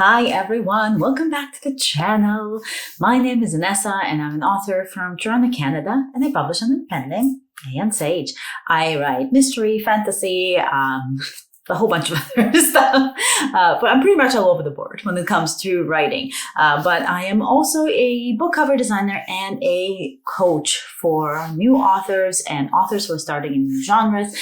Hi everyone, welcome back to the channel. My name is Vanessa and I'm an author from Toronto, Canada, and I publish on Independent and Sage. I write mystery, fantasy, a whole bunch of other stuff, but I'm pretty much all over the board when it comes to writing. But I am also a book cover designer and a coach for new authors and authors who are starting in new genres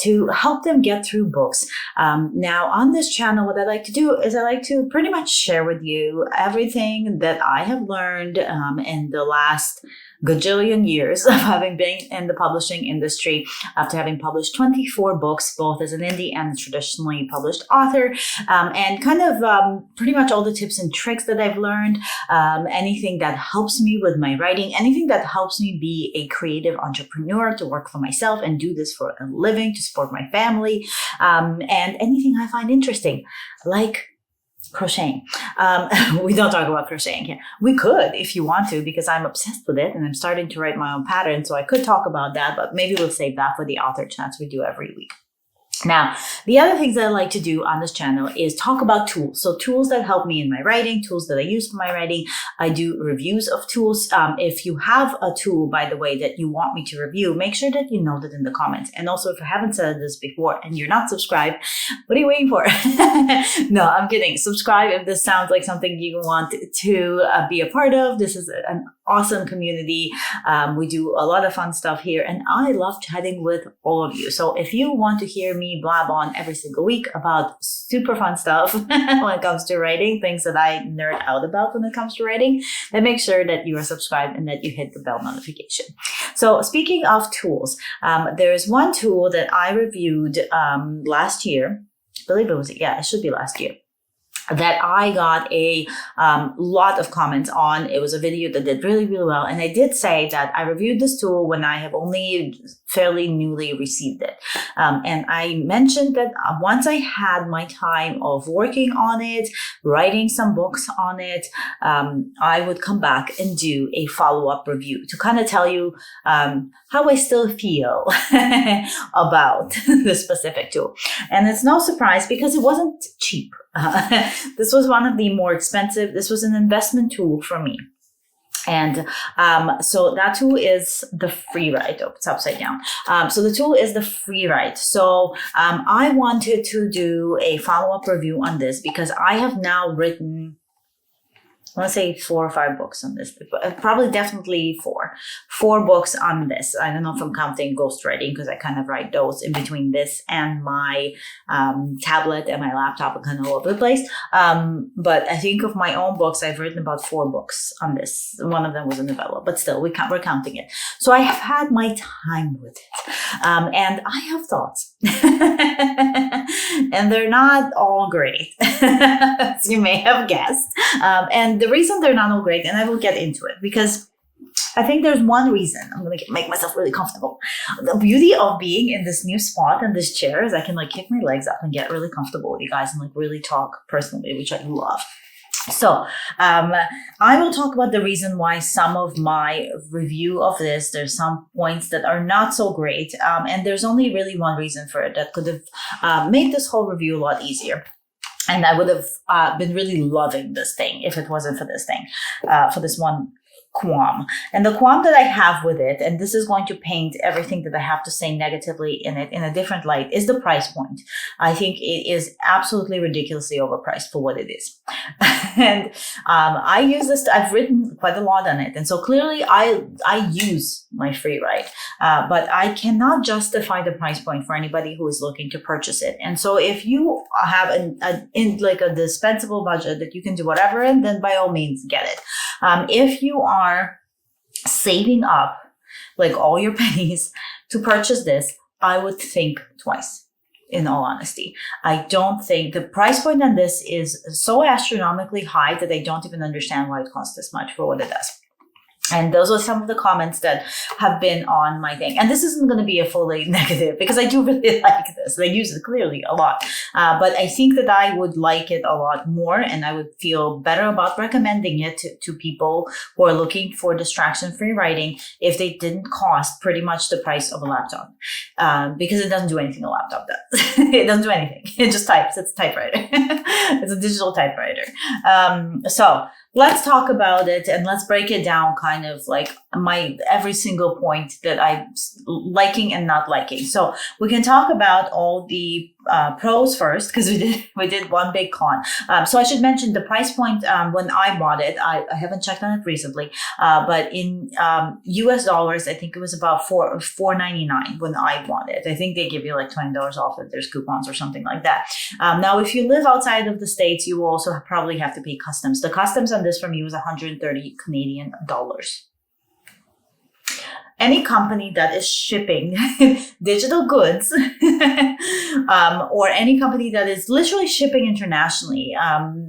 to help them get through books. Now on this channel, what I like to do is I like to pretty much share with you everything that I have learned in the last gajillion years of having been in the publishing industry, after having published 24 books, both as an indie and a traditionally published author, and kind of pretty much all the tips and tricks that I've learned, anything that helps me with my writing, anything that helps me be a creative entrepreneur, to work for myself and do this for a living, to support my family, and anything I find interesting, like crocheting. We don't talk about crocheting here. We could if you want to, because I'm obsessed with it and I'm starting to write my own pattern. So I could talk about that, but maybe we'll save that for the author chats we do every week. Now, the other things that I like to do on this channel is talk about tools. So tools that help me in my writing, tools that I use for my writing. I do reviews of tools. If you have a tool, by the way, that you want me to review, make sure that you note it in the comments. And also, if I haven't said this before and you're not subscribed, what are you waiting for? No, I'm kidding. Subscribe if this sounds like something you want to be a part of. This is an awesome community. We do a lot of fun stuff here, and I love chatting with all of you. So if you want to hear me blab on every single week about super fun stuff when it comes to writing, things that I nerd out about when it comes to writing, then make sure that you are subscribed and that you hit the bell notification. So speaking of tools, there is one tool that I reviewed last year. I believe it should be last year, that I got a lot of comments on. It was a video that did really, really well. And I did say that I reviewed this tool when I have only fairly newly received it. And I mentioned that once I had my time of working on it, writing some books on it, I would come back and do a follow-up review to kind of tell you how I still feel about this specific tool. And it's no surprise because it wasn't cheap. This was one of the more expensive. This was an investment tool for me. And so that tool is the Freewrite. Oh, it's upside down. So the tool is the Freewrite. So I wanted to do a follow-up review on this because I have now written, I want to say 4 or 5 books on this, probably definitely 4 books on this. I don't know if I'm counting ghostwriting because I kind of write those in between this and my tablet and my laptop and kind of all over the place. But I think of my own books, I've written about 4 books on this. One of them was a novella, but still we're counting it. So I have had my time with it. And I have thoughts. And they're not all great, as you may have guessed. And the reason they're not all great, and I will get into it, because I think there's one reason. I'm going to make myself really comfortable. The beauty of being in this new spot and this chair is I can kick my legs up and get really comfortable with you guys and really talk personally, which I love. So I will talk about the reason why some of my review of this, there's some points that are not so great. And there's only really one reason for it that could have made this whole review a lot easier. And I would have been really loving this thing if it wasn't for this thing, for this one qualm. And the qualm that I have with it, and this is going to paint everything that I have to say negatively in it in a different light, is the price point. I think it is absolutely ridiculously overpriced for what it is. And I use this, I've written quite a lot on it. And so clearly I use my Freewrite, but I cannot justify the price point for anybody who is looking to purchase it. And so if you have a dispensable budget that you can do whatever in, then by all means get it. If you are saving up all your pennies to purchase this, I would think twice, in all honesty. I don't think the price point on this is so astronomically high that I don't even understand why it costs this much for what it does. And those are some of the comments that have been on my thing. And this isn't going to be a fully negative because I do really like this. I use it clearly a lot. But I think that I would like it a lot more, and I would feel better about recommending it to people who are looking for distraction-free writing if they didn't cost pretty much the price of a laptop. Because it doesn't do anything a laptop does. It doesn't do anything. It just types. It's a typewriter. It's a digital typewriter. So let's talk about it and let's break it down kind of like every single point that I'm liking and not liking. So we can talk about all the pros first, because we did one big con. So I should mention the price point when I bought it. I haven't checked on it recently, but in US dollars, I think it was about $4.99 when I bought it. I think they give you like $20 off if there's coupons or something like that. Now, if you live outside of the States, you will also probably have to pay customs. The customs on this from me was 130 Canadian dollars. Any company that is shipping digital goods or any company that is literally shipping internationally,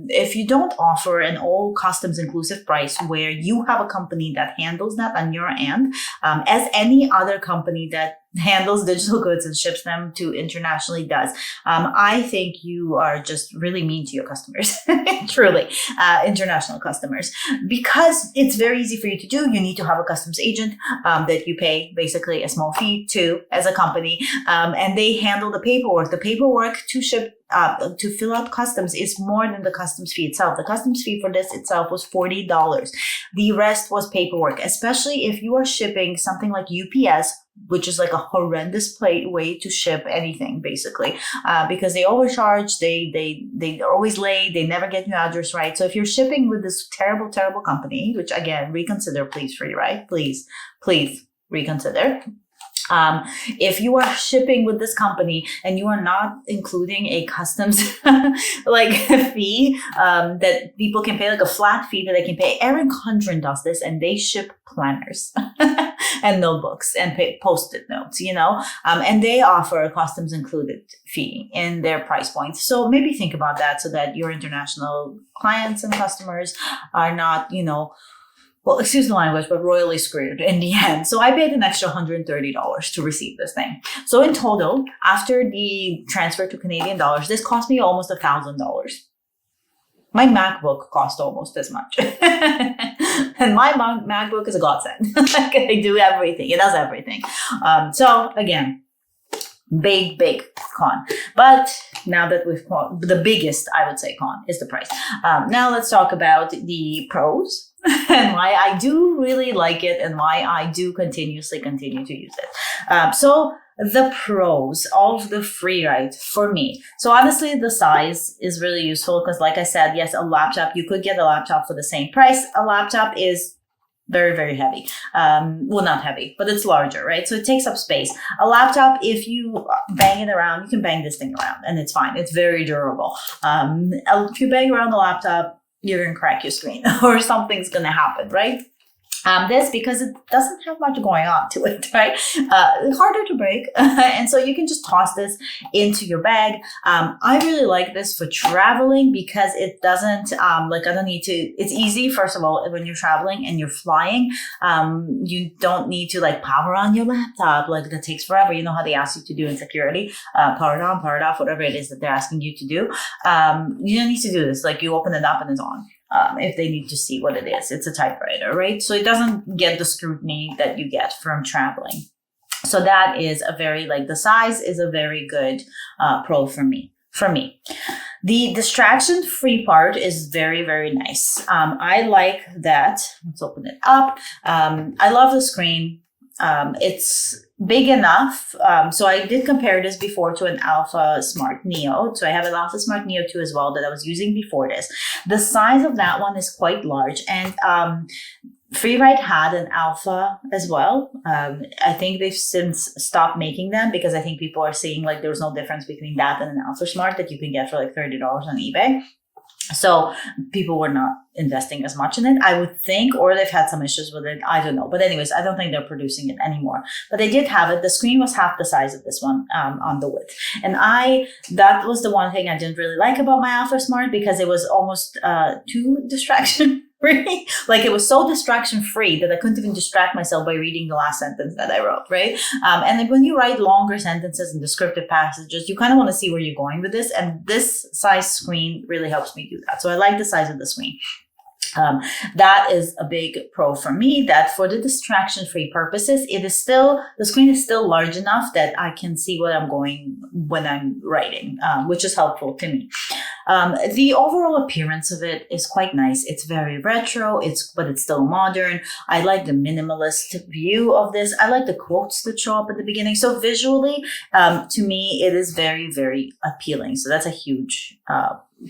if you don't offer an all customs inclusive price where you have a company that handles that on your end, as any other company that handles digital goods and ships them to internationally does, I think you are just really mean to your customers, truly, international customers, because it's very easy for you to do. You need to have a customs agent that you pay basically a small fee to as a company, and they handle the paperwork. The paperwork to ship to fill out customs is more than the customs fee itself. The customs fee for this itself was $40. The rest was paperwork, especially if you are shipping something like UPS, which is like a horrendous way to ship anything, basically, because they overcharge, they're always late, they never get your address right. So if you're shipping with this terrible, terrible company, which again, reconsider, please, Freewrite, please reconsider. If you are shipping with this company and you are not including a customs like fee that people can pay, like a flat fee that they can pay. Erin Condren does this, and they ship planners and notebooks and post-it notes, and they offer a customs included fee in their price point. So maybe think about that so that your international clients and customers are not, well, excuse the language, but royally screwed in the end. So I paid an extra $130 to receive this thing. So in total, after the transfer to Canadian dollars, this cost me almost $1,000. My MacBook cost almost as much. And my MacBook is a godsend. I do everything. It does everything. So again, big con. But now that we've the biggest, I would say, con is the price. Now let's talk about the pros and why I do really like it and why I do continue to use it. So the pros of the Freewrite for me. So honestly, the size is really useful because, like I said, yes, a laptop, you could get a laptop for the same price. A laptop is very, very heavy. Well, not heavy, but it's larger, right? So it takes up space. A laptop, if you bang it around, you can bang this thing around and it's fine. It's very durable. If you bang around the laptop, you're going to crack your screen or something's going to happen, right? This, because it doesn't have much going on to it, right? Harder to break. And so you can just toss this into your bag. I really like this for traveling because it doesn't, I don't need to, it's easy, first of all, when you're traveling and you're flying, you don't need to power on your laptop. That takes forever. You know how they ask you to do in security, power it on, power it off, whatever it is that they're asking you to do. You don't need to do this. You open it up and it's on. If they need to see what it is. It's a typewriter, right? So it doesn't get the scrutiny that you get from traveling. So that is a very, the size is a very good pro for me. The distraction-free part is very, very nice. I like that. Let's open it up. I love the screen. It's big enough. So I did compare this before to an Alphasmart Neo. So I have an Alphasmart Neo 2 as well that I was using before this. The size of that one is quite large. And Freewrite had an Alpha as well. I think they've since stopped making them because I think people are seeing there was no difference between that and an Alphasmart that you can get for $30 on eBay. So people were not investing as much in it, I would think, or they've had some issues with it. I don't know. But anyways, I don't think they're producing it anymore. But they did have it. The screen was half the size of this one on the width. And that was the one thing I didn't really like about my Alphasmart because it was almost too distraction Really, like it was so distraction free that I couldn't even distract myself by reading the last sentence that I wrote, right? And then when you write longer sentences and descriptive passages, you kind of want to see where you're going with this. And this size screen really helps me do that. So I like the size of the screen. That is a big pro for me, that for the distraction-free purposes, the screen is still large enough that I can see what I'm going when I'm writing, which is helpful to me. The overall appearance of it is quite nice. It's very retro, but it's still modern. I like the minimalist view of this. I like the quotes that show up at the beginning. So visually, to me, it is very, very appealing. So that's a huge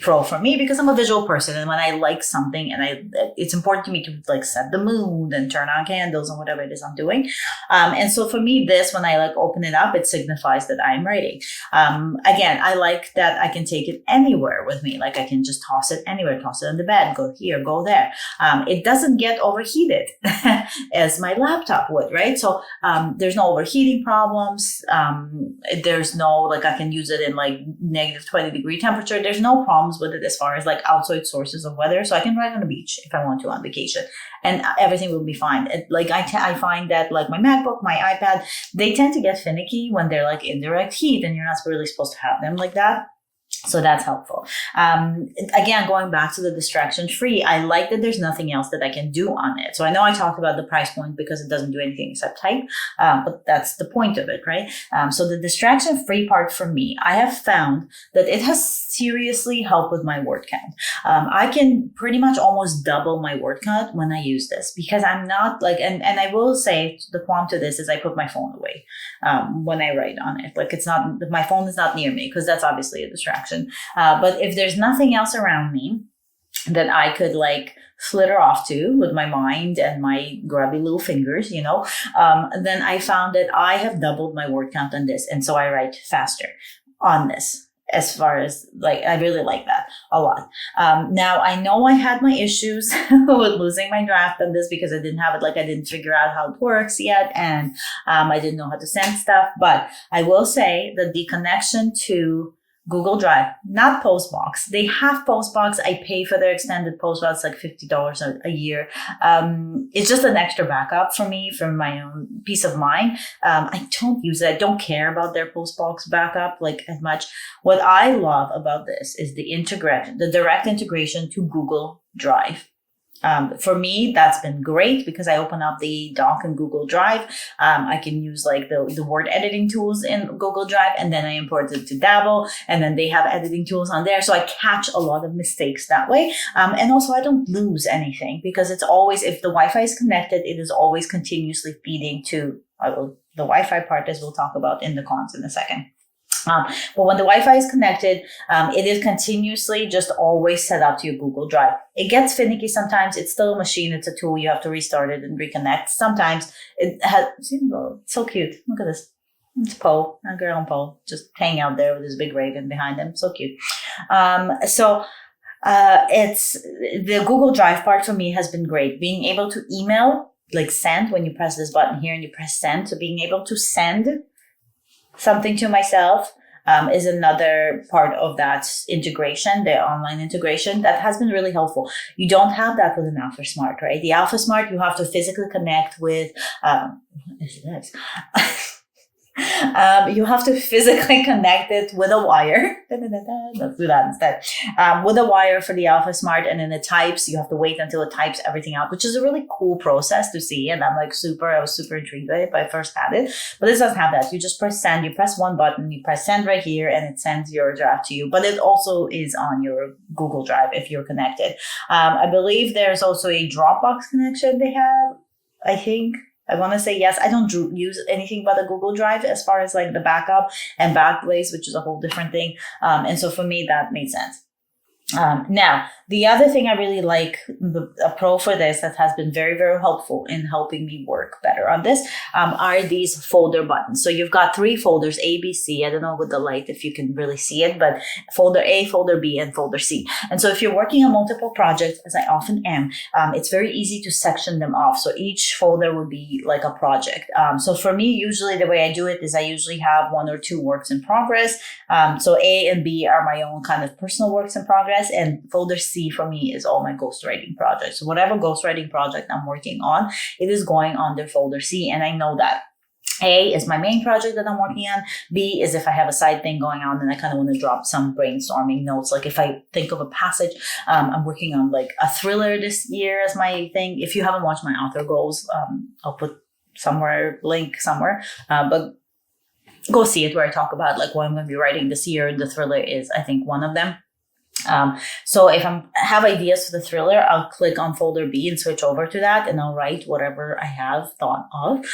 pro for me, because I'm a visual person, and when I like something, and it's important to me to like set the mood and turn on candles and whatever it is I'm doing. And so for me, this, when I like open it up, it signifies that I'm writing. Again, I like that I can take it anywhere with me. Like I can just toss it anywhere, toss it on the bed, go here, go there. It doesn't get overheated as my laptop would, right? So there's no overheating problems. There's no, like I can use it in like negative 20-degree temperature. There's no problems with it as far as like outside sources of weather. So I can write on the beach if I want to on vacation, and everything will be fine. I find that like my MacBook, my iPad, they tend to get finicky when they're like in direct heat, and you're not really supposed to have them like that. So that's helpful. Again, going back to the distraction free, I like that there's nothing else that I can do on it. So I know I talked about the price point because it doesn't do anything except type, but that's the point of it, right? So the distraction free part for me, I have found that it has seriously helped with my word count. I can pretty much almost double my word count when I use this, because I'm not like, and I will say the qualm to this is I put my phone away when I write on it. Like it's not, my phone is not near me, because that's obviously a distraction. But if there's nothing else around me that I could like flitter off to with my mind and my grubby little fingers, then I found that I have doubled my word count on this. And so I write faster on this. As far as like, I really like that a lot. Now I know I had my issues with losing my draft on this because I didn't have it, like I didn't figure out how it works yet. And I didn't know how to send stuff, but I will say that the connection to Google Drive, not Postbox. They have Postbox. I pay for their extended Postbox, like $50 a year. It's just an extra backup for me, for my own peace of mind. I don't use it. I don't care about their Postbox backup like as much. What I love about this is the direct integration to Google Drive. For me, that's been great because I open up the doc in Google Drive. I can use like the word editing tools in Google Drive, and then I import it to Dabble, and then they have editing tools on there. So I catch a lot of mistakes that way. And also I don't lose anything because it's always, if the Wi-Fi is connected, it is always continuously feeding to the Wi-Fi part, as we'll talk about in the cons in a second. But when the Wi-Fi is connected, it is continuously just always set up to your Google Drive. It gets finicky sometimes. It's still a machine. It's a tool. You have to restart it and reconnect. Sometimes it has, so cute. Look at this. It's Poe, a girl and Poe, just hanging out there with his big raven behind him. So cute. It's the Google Drive part for me has been great. Being able to email, like send, when you press this button here and you press send. So being able to send something to myself is another part of that integration, the online integration, that has been really helpful. You don't have that with an Alphasmart, right? The Alphasmart, you have to physically connect with, you have to physically connect it with a wire. Let's do that instead. With a wire for the Alphasmart, and then it types. You have to wait until it types everything out, which is a really cool process to see. And I was super intrigued by it when I first had it. But this doesn't have that. You just press send. You press one button. You press send right here, and it sends your draft to you. But it also is on your Google Drive if you're connected. I believe there's also a Dropbox connection they have, I think. I want to say yes. I don't use anything but a Google Drive as far as like the backup and backblaze, which is a whole different thing. And so for me, that made sense. Now, the other thing I really like, a pro for this that has been very, very helpful in helping me work better on this, are these folder buttons. So you've got 3 folders, A, B, C. I don't know with the light if you can really see it, but folder A, folder B, and folder C. And so if you're working on multiple projects, as I often am, it's very easy to section them off. So each folder would be like a project. So for me, usually the way I do it is I usually have 1 or 2 works in progress. So A and B are my own kind of personal works in progress. progress. And folder C for me is all my ghostwriting projects. So whatever ghostwriting project I'm working on, it is going under folder C. And I know that A is my main project that I'm working on. B is if I have a side thing going on and I kind of want to drop some brainstorming notes. Like if I think of a passage, I'm working on like a thriller this year as my thing. If you haven't watched my author goals, I'll put link somewhere. But go see it, where I talk about like what I'm going to be writing this year. The thriller is, I think, one of them. So if I have ideas for the thriller, I'll click on folder B and switch over to that, and I'll write whatever I have thought of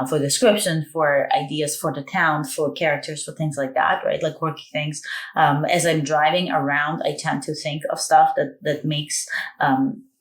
for description, for ideas for the town, for characters, for things like that, right? Like quirky things. As I'm driving around, I tend to think of stuff that makes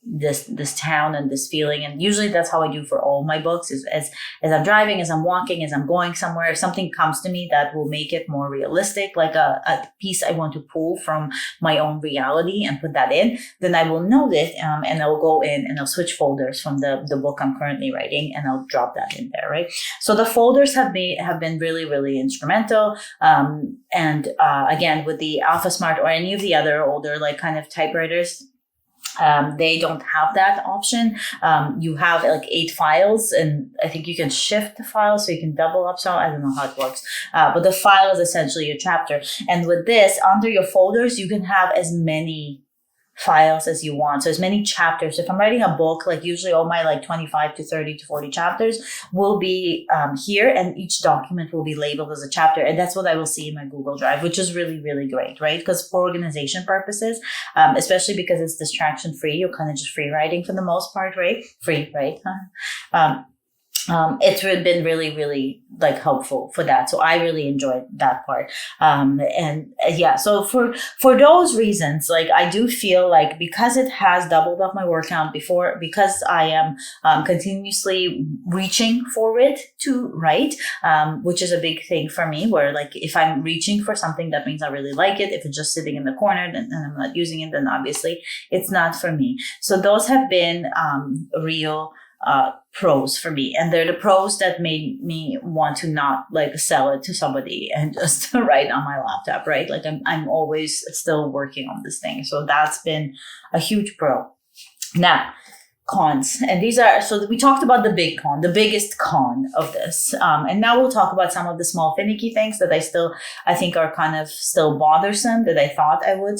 this town and this feeling. And usually that's how I do for all my books, is as I'm driving, as I'm walking, as I'm going somewhere, if something comes to me that will make it more realistic, like a piece I want to pull from my own reality and put that in, then I will note it, and I'll go in and I'll switch folders from the book I'm currently writing, and I'll drop that in there, right? So the folders have been really, really instrumental. And again, with the Alphasmart or any of the other older like kind of typewriters, they don't have that option. You have like 8 files, and I think you can shift the file so you can double up. So I don't know how it works, but the file is essentially a chapter. And with this, under your folders, you can have as many files as you want. So as many chapters. If I'm writing a book, like usually all my like 25 to 30 to 40 chapters will be here, and each document will be labeled as a chapter. And that's what I will see in my Google Drive, which is really, really great, right? Because for organization purposes, especially because it's distraction free, you're kind of just free writing for the most part, right? Free, right? It's been really, really like helpful for that. So I really enjoyed that part. Yeah, so for those reasons, like I do feel like because it has doubled up my word count before, because I am continuously reaching for it to write, which is a big thing for me, where like if I'm reaching for something, that means I really like it. If it's just sitting in the corner and I'm not using it, then obviously it's not for me. So those have been real pros for me, and they're the pros that made me want to not like sell it to somebody and just write on my laptop, right? Like I'm always still working on this thing, so that's been a huge pro. Now, cons, and these are, so we talked about the biggest con of this, and now we'll talk about some of the small finicky things that I think are kind of still bothersome, that I thought I would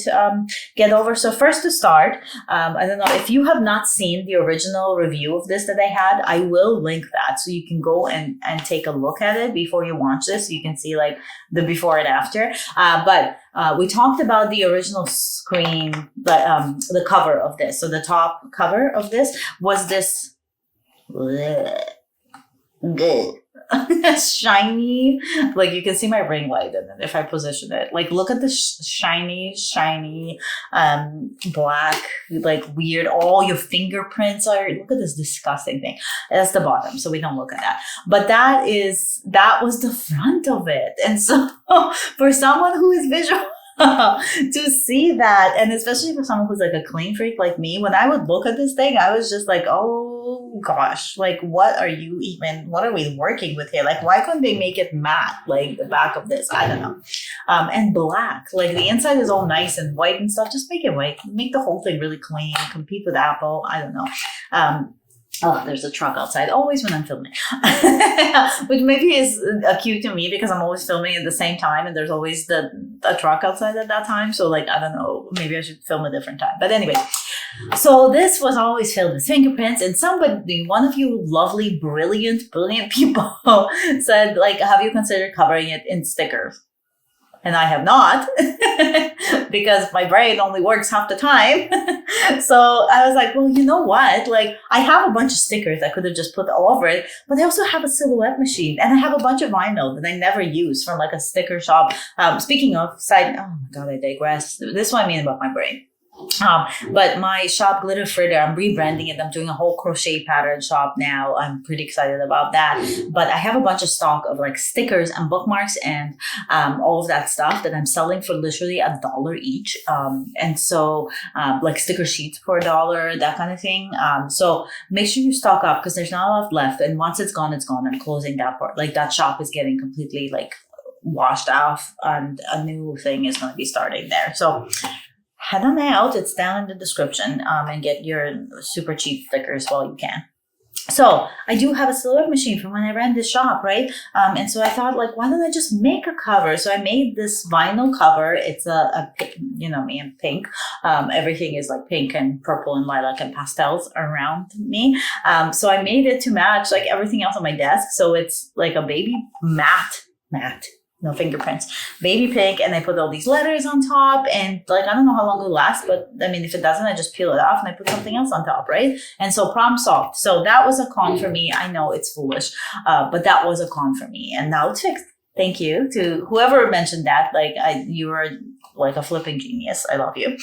get over. So first to start, I don't know if you have not seen the original review of this that I had, I will link that so you can go and take a look at it before you watch this, so you can see like the before and after. But we talked about the original screen, the cover of this. So the top cover of this was this shiny, like you can see my ring light in it if I position it. Like look at the shiny, black, like weird, all your fingerprints are, look at this disgusting thing. That's the bottom, so we don't look at that. But that was the front of it. And so for someone who is visual, to see that, and especially for someone who's like a clean freak like me, when I would look at this thing, I was just like, oh gosh, like what are we working with here? Like why couldn't they make it matte, like the back of this? I don't know. And black, like the inside is all nice and white and stuff, just make it white, make the whole thing really clean, compete with Apple. I don't know. Oh, there's a truck outside, always when I'm filming, which maybe is cute to me because I'm always filming at the same time, and there's always a truck outside at that time. So like, I don't know, maybe I should film a different time. But anyway, so this was always filled with fingerprints, and one of you lovely, brilliant people said like, have you considered covering it in stickers? And I have not, because my brain only works half the time. So I was like, well, you know what? Like I have a bunch of stickers I could have just put all over it, but I also have a silhouette machine, and I have a bunch of vinyl that I never use from like a sticker shop. Speaking of oh my God, I digress. This is what I mean about my brain. But my shop, Glitter Fritter, I'm rebranding it. I'm doing a whole crochet pattern shop now. I'm pretty excited about that. But I have a bunch of stock of like stickers and bookmarks and all of that stuff that I'm selling for literally $1 each. And so like sticker sheets for $1, that kind of thing. So make sure you stock up because there's not a lot left. And once it's gone, it's gone. I'm closing that part. Like that shop is getting completely like washed off, and a new thing is going to be starting there. So head on out. It's down in the description, and get your super cheap stickers while you can. So I do have a silhouette machine from when I ran this shop, right? And so I thought, like, why don't I just make a cover? So I made this vinyl cover. It's a you know me, and pink. Everything is like pink and purple and lilac and pastels around me. So I made it to match like everything else on my desk. So it's like a baby matte. No fingerprints, baby pink, and I put all these letters on top, and like I don't know how long it'll last, but I mean if it doesn't, I just peel it off and I put something else on top, right? And so problem solved. So that was a con for me. I know it's foolish, but that was a con for me, and now it's fixed. Thank you to whoever mentioned that. Like you are like a flipping genius. I love you.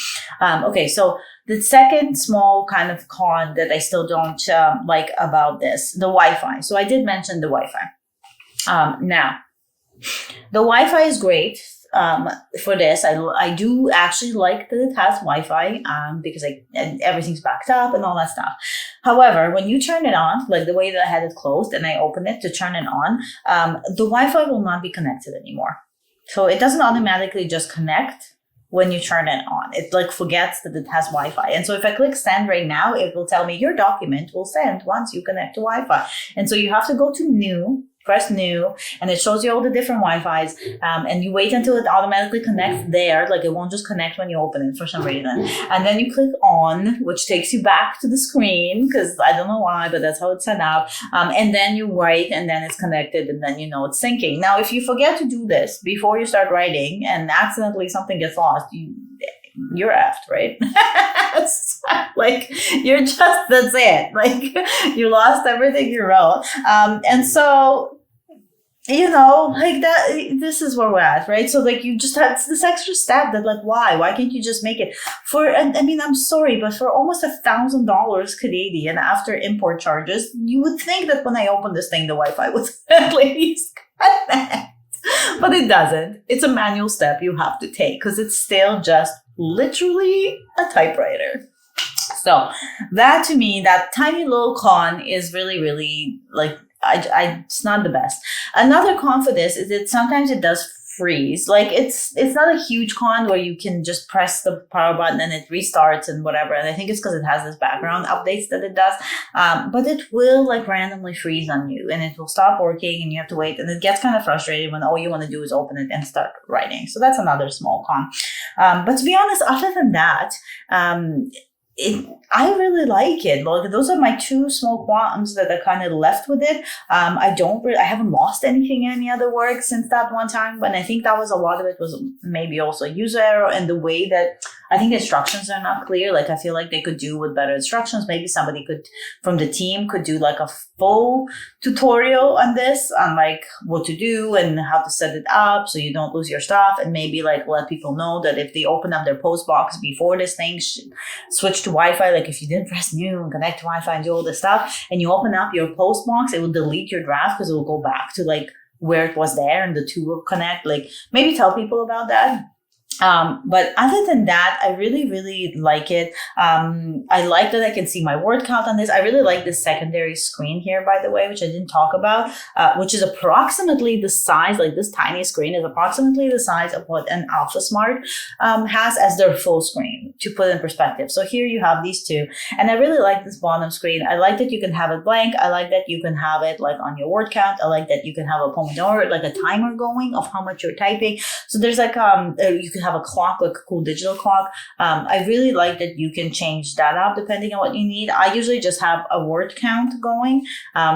Okay, so the second small kind of con that I still don't like about this, the Wi-Fi. So I did mention the Wi-Fi. Now. The Wi-Fi is great for this. I do actually like that it has Wi-Fi because and everything's backed up and all that stuff. However, when you turn it on, like the way that I had it closed and I open it to turn it on, the Wi-Fi will not be connected anymore. So it doesn't automatically just connect when you turn it on. It like forgets that it has Wi-Fi. And so if I click send right now, it will tell me your document will send once you connect to Wi-Fi. And so you have to go to new, press new, and it shows you all the different Wi-Fis, and you wait until it automatically connects there. Like it won't just connect when you open it for some reason. And then you click on, which takes you back to the screen, because I don't know why, but that's how it's set up. And then you write, and then it's connected, and then you know it's syncing. Now, if you forget to do this before you start writing and accidentally something gets lost, you're effed, right? Like you're just, that's it. Like you lost everything you wrote. And so, you know, like that, this is where we're at, right? So like you just had this extra step that like, why can't you just make it for, I mean, I'm sorry, but for almost $1,000 Canadian after import charges, you would think that when I open this thing, the Wi-Fi would at least connect. But it doesn't. It's a manual step you have to take because it's still just literally a typewriter. So that to me, that tiny little con is really, really like, it's not the best. Another con for this is that sometimes it does freeze. Like it's not a huge con where you can just press the power button and it restarts and whatever. And I think it's because it has this background updates that it does. But it will like randomly freeze on you and it will stop working and you have to wait. And it gets kind of frustrating when all you want to do is open it and start writing. So that's another small con. But to be honest, other than that, I really like it. Like those are my two small qualms that are kind of left with it. I haven't lost anything in any other work since that one time, but I think that was a lot of it was maybe also a user error and the way that I think the instructions are not clear. Like I feel like they could do with better instructions. Maybe somebody from the team could do like a full tutorial on this, on like what to do and how to set it up so you don't lose your stuff, and maybe like let people know that if they open up their post box before this thing switch to Wi-Fi, like if you didn't press new and connect to Wi-Fi and do all this stuff and you open up your post box, it will delete your draft because it will go back to like where it was there and the two will connect. Like maybe tell people about that. But other than that, I really, really like it. I like that I can see my word count on this. I really like this secondary screen here, by the way, which I didn't talk about, which is approximately the size, like this tiny screen is approximately the size of what an Alphasmart has as their full screen, to put in perspective. So here you have these two, and I really like this bottom screen. I like that you can have it blank. I like that you can have it like on your word count. I like that you can have a Pomera, like a timer going of how much you're typing. So there's like, you can have a clock, like a cool digital clock. I really like that you can change that up depending on what you need. I usually just have a word count going.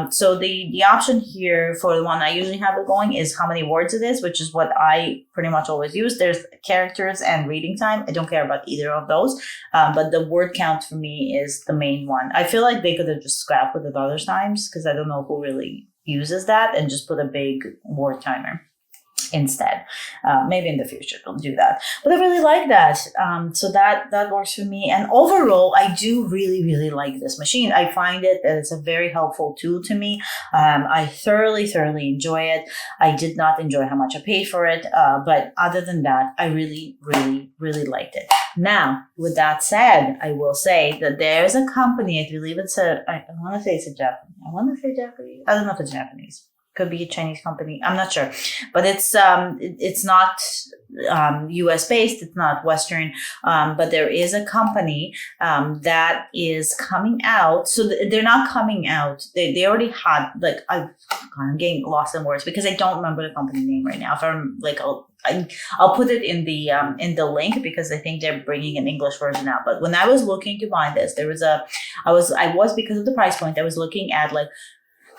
So the option here for the one I usually have it going is how many words it is, which is what I pretty much always use. There's characters and reading time. I don't care about either of those. But the word count for me is the main one. I feel like they could have just scrapped with it other times because I don't know who really uses that and just put a big word timer instead. Maybe in the future they'll do that, but I really like that. So that works for me. And overall, I do really, really like this machine. I find it that it's a very helpful tool to me. I thoroughly enjoy it. I did not enjoy how much I paid for it, but other than that, I really, really, really liked it. Now, with that said, I will say that there's a company, I believe I want to say it's a Japanese. I want to say Japanese. I don't know if it's Japanese. could be a Chinese company. I'm not sure, but it's not US based. It's not Western. But there is a company that is coming out. So they're not coming out. They already had, like, I'm getting lost in words because I don't remember the company name right now. If I'm like, I'll put it in the link because I think they're bringing an English version out. But when I was looking to buy this, I was because of the price point, I was looking at like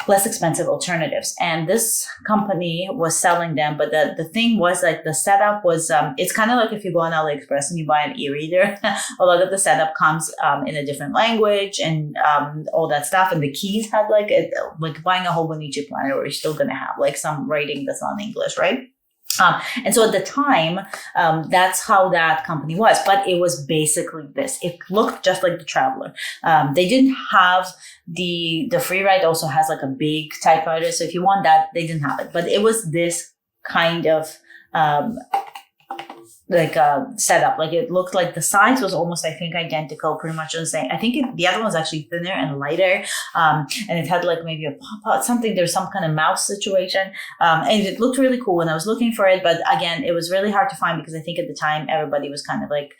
less expensive alternatives, and this company was selling them. But the thing was, like, the setup was it's kind of like if you go on AliExpress and you buy an e-reader, a lot of the setup comes in a different language and all that stuff, and the keys had like buying a whole Bonichi planner where you're still gonna have like some writing that's not English, right? And so at the time, that's how that company was, but it was basically this. It looked just like the Traveler. They didn't have the Freewrite also has like a big typewriter. So if you want that, they didn't have it, but it was this kind of, setup. Like, it looked like the size was almost, I think, identical, pretty much the same. I think the other one was actually thinner and lighter, and it had like maybe a pop-out something. There's some kind of mouse situation, and it looked really cool when I was looking for it. But again, it was really hard to find because I think at the time everybody was kind of like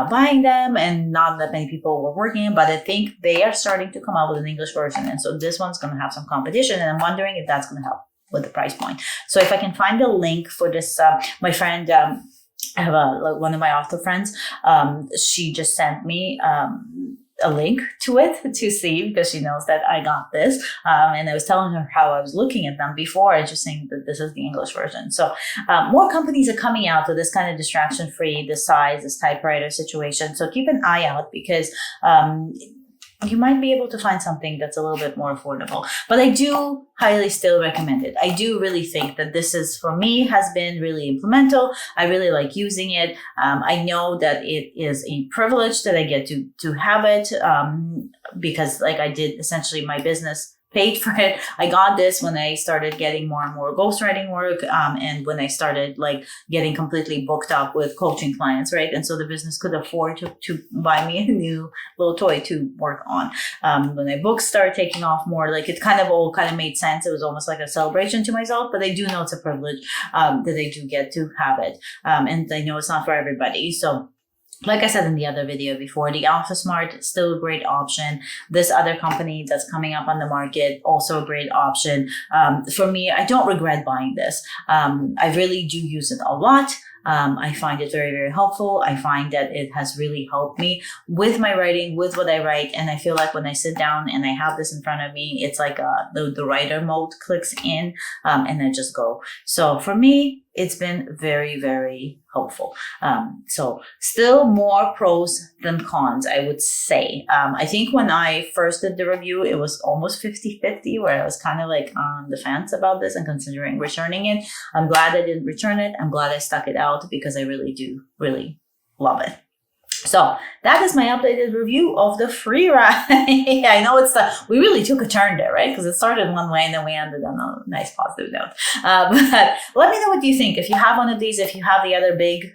buying them, and not that many people were working. But I think they are starting to come out with an English version, and so this one's going to have some competition, and I'm wondering if that's going to help with the price point. So if I can find a link for this, my friend. I have one of my author friends. She just sent me a link to it to see, because she knows that I got this. And I was telling her how I was looking at them before, and just saying that this is the English version. So more companies are coming out with this kind of distraction-free, this size, this typewriter situation. So keep an eye out, because you might be able to find something that's a little bit more affordable. But I do highly still recommend it. I do really think that this is, for me, has been really implemental. I really like using it. I know that it is a privilege that I get to have it, because like I did essentially my business paid for it. I got this when I started getting more and more ghostwriting work, and when I started like getting completely booked up with coaching clients, right? And so the business could afford to buy me a new little toy to work on. When my books started taking off more, like it all made sense. It was almost like a celebration to myself, but I do know it's a privilege that I do get to have it. And I know it's not for everybody. So like I said in the other video before, the Alphasmart, still a great option. This other company that's coming up on the market, also a great option. For me, I don't regret buying this. I really do use it a lot. I find it very, very helpful. I find that it has really helped me with my writing, with what I write. And I feel like when I sit down and I have this in front of me, it's like the writer mode clicks in, and I just go. So for me, it's been very, very helpful. So still more pros than cons, I would say. I think when I first did the review, it was almost 50-50, where I was kind of like on the fence about this and considering returning it. I'm glad I didn't return it. I'm glad I stuck it out, because I really do really love it. So that is my updated review of the Freewrite. I know we really took a turn there, right? Because it started one way and then we ended on a nice positive note. But let me know what you think. If you have one of these, if you have the other big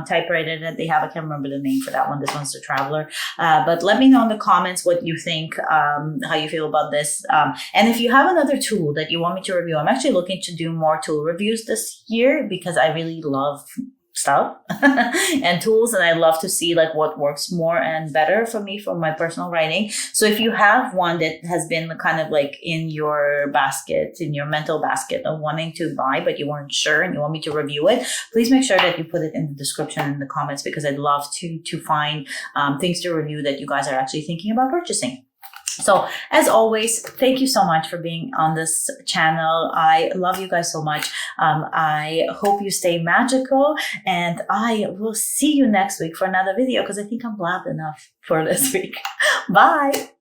typewriter that they have, I can't remember the name for that one. This one's the Traveler. But let me know in the comments what you think, how you feel about this. And if you have another tool that you want me to review, I'm actually looking to do more tool reviews this year, because I really love stuff and tools, and I love to see like what works more and better for me for my personal writing. So if you have one that has been kind of like in your basket, in your mental basket of wanting to buy but you weren't sure and you want me to review it, please make sure that you put it in the description in the comments, because I'd love to find things to review that you guys are actually thinking about purchasing. So as always, thank you so much for being on this channel. I love you guys so much. I hope you stay magical, and I will see you next week for another video, because I think I'm blabbed enough for this week. Bye.